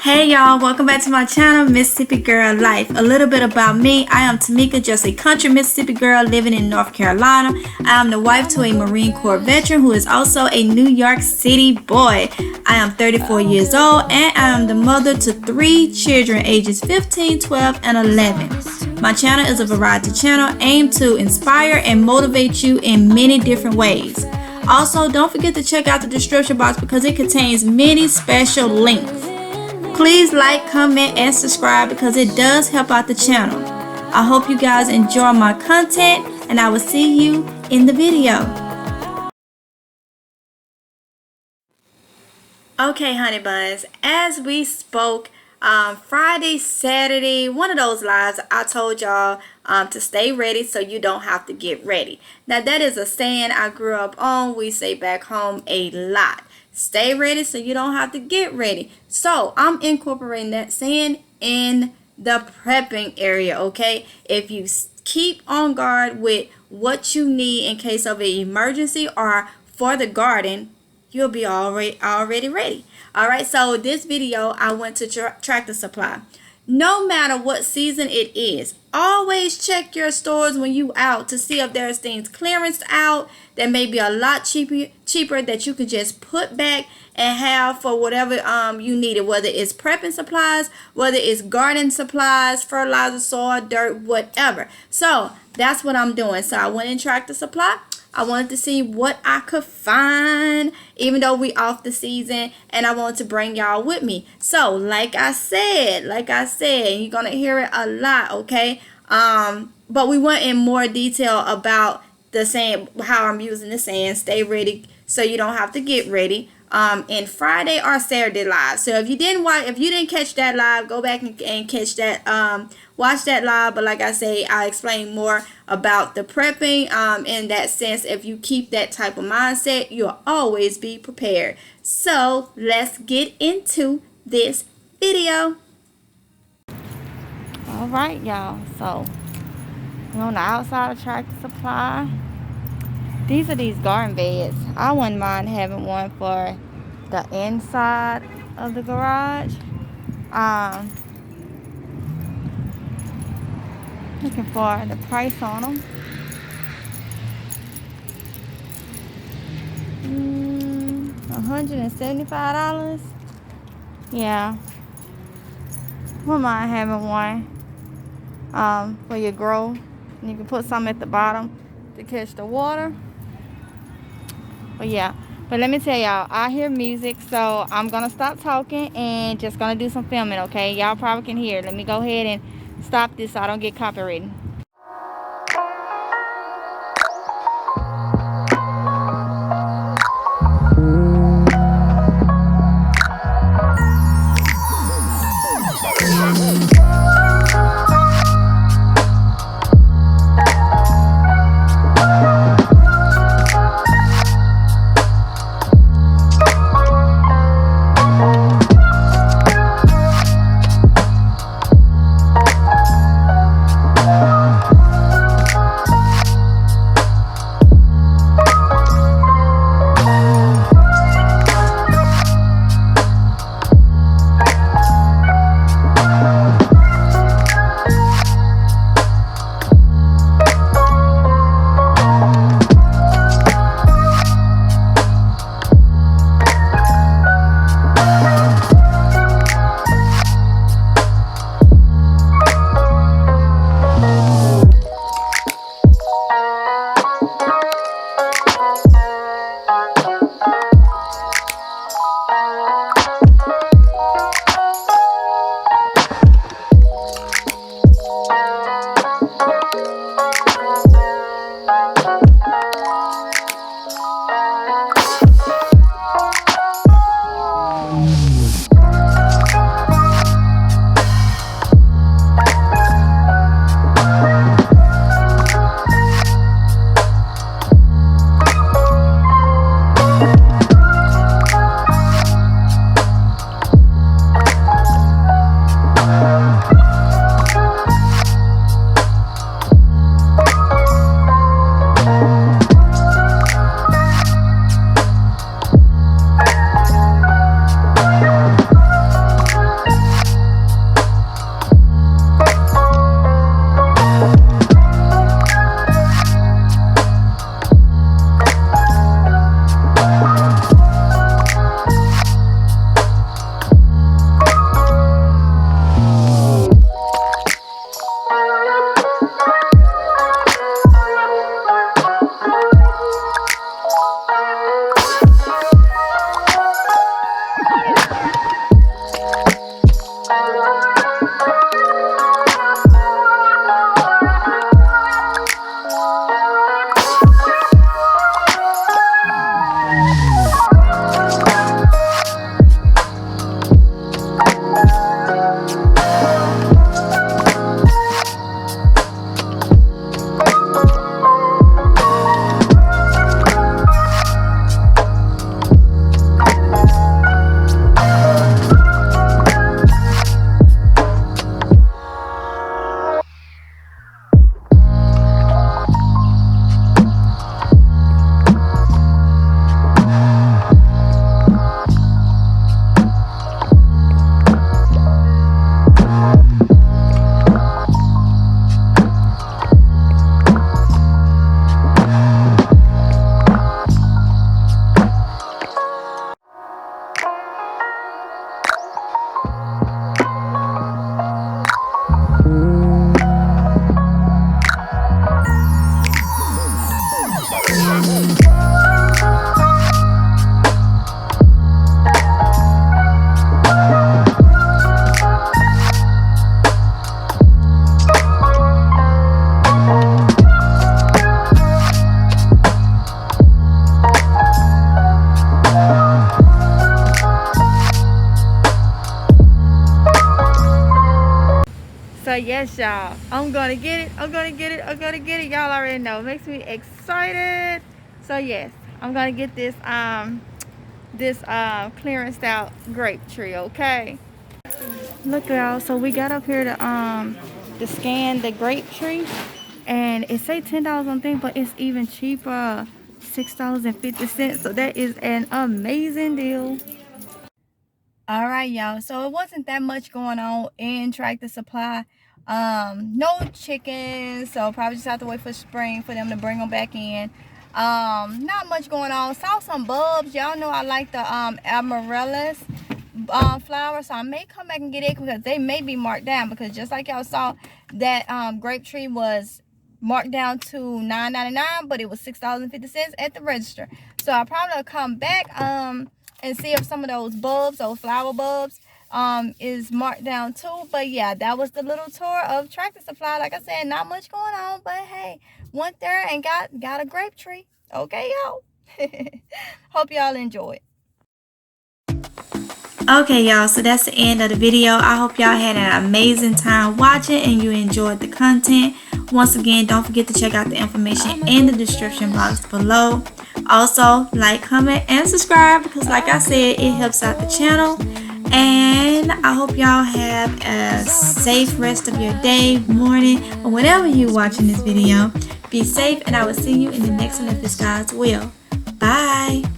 Hey y'all, welcome back to my channel, Mississippi Girl Life. A little bit about me. I am Tamika, just a country Mississippi girl living in North Carolina. I am the wife to a Marine Corps veteran who is also a New York City boy. I am 34 years old and I am the mother to 3 children ages 15, 12, and 11. My channel is a variety channel aimed to inspire and motivate you in many different ways. Also, don't forget to check out the description box because it contains many special links. Please like, comment, and subscribe because it does help out the channel. I hope you guys enjoy my content and I will see you in the video. Okay, honey buns, as we spoke Friday, Saturday, one of those lives, I told y'all to stay ready so you don't have to get ready. Now that is a saying I grew up on. We say back home a lot. Stay ready so you don't have to get ready. So I'm incorporating that saying in the prepping area, okay? If you keep on guard with what you need in case of an emergency or for the garden, you'll be already ready. All right, so this video, I went to Tractor Supply. No matter what season it is, always check your stores when you out to see if there's things clearanced out that may be a lot cheaper that you can just put back and have for whatever you need it, whether it's prepping supplies, whether it's garden supplies, fertilizer, soil, dirt, whatever. So that's what I'm doing. So I went in Tractor Supply. I wanted to see what I could find, even though we off the season, and I wanted to bring y'all with me. So, like I said, you're gonna hear it a lot, okay? But we went in more detail about the saying, how I'm using the saying, stay ready so you don't have to get ready. In Friday or Saturday live. So if you didn't catch that live, go back and catch that, watch that live. But like I say, I explain more about the prepping in that sense. If you keep that type of mindset, you'll always be prepared. So let's get into this video. All right, y'all. So we're on the outside of Tractor Supply. These are these garden beds. I wouldn't mind having one for the inside of the garage. Looking for the price on them. $175. Yeah. Wouldn't mind having one for your grow. And you can put some at the bottom to catch the water. But yeah, but let me tell y'all, I hear music, so I'm gonna stop talking and just gonna do some filming, okay? Y'all probably can hear. Let me go ahead and stop this so I don't get copyrighted. So yes, y'all, I'm gonna get it. I'm gonna get it. I'm gonna get it. Y'all already know. It makes me excited. So yes, I'm gonna get this clearance out grape tree. Okay. Look, y'all. So we got up here to scan the grape tree, and it say $10 on thing, but it's even cheaper. $6.50. So that is an amazing deal. All right, y'all. So it wasn't that much going on in Tractor Supply. No chickens, so probably just have to wait for spring for them to bring them back in. Not much going on. Saw some bulbs. Y'all know I like the amaryllis flower, so I may come back and get it because they may be marked down, because just like y'all saw, that grape tree was marked down to $9.99, but it was $6.50 at the register. So I'll probably come back and see if some of those bulbs, those flower bulbs, is marked down too. But yeah, that was the little tour of Tractor Supply. Like I said, not much going on, but hey, went there and got a grape tree. Okay, y'all. Hope y'all enjoyed. Okay, y'all, so that's the end of the video. I hope y'all had an amazing time watching and you enjoyed the content. Once again, don't forget to check out the information in the description box below. Also, like, comment, and subscribe, because like I said, it helps out the channel. And I hope y'all have a safe rest of your day, morning, or whenever you're watching this video. Be safe, and I will see you in the next one if it's God's will. Bye.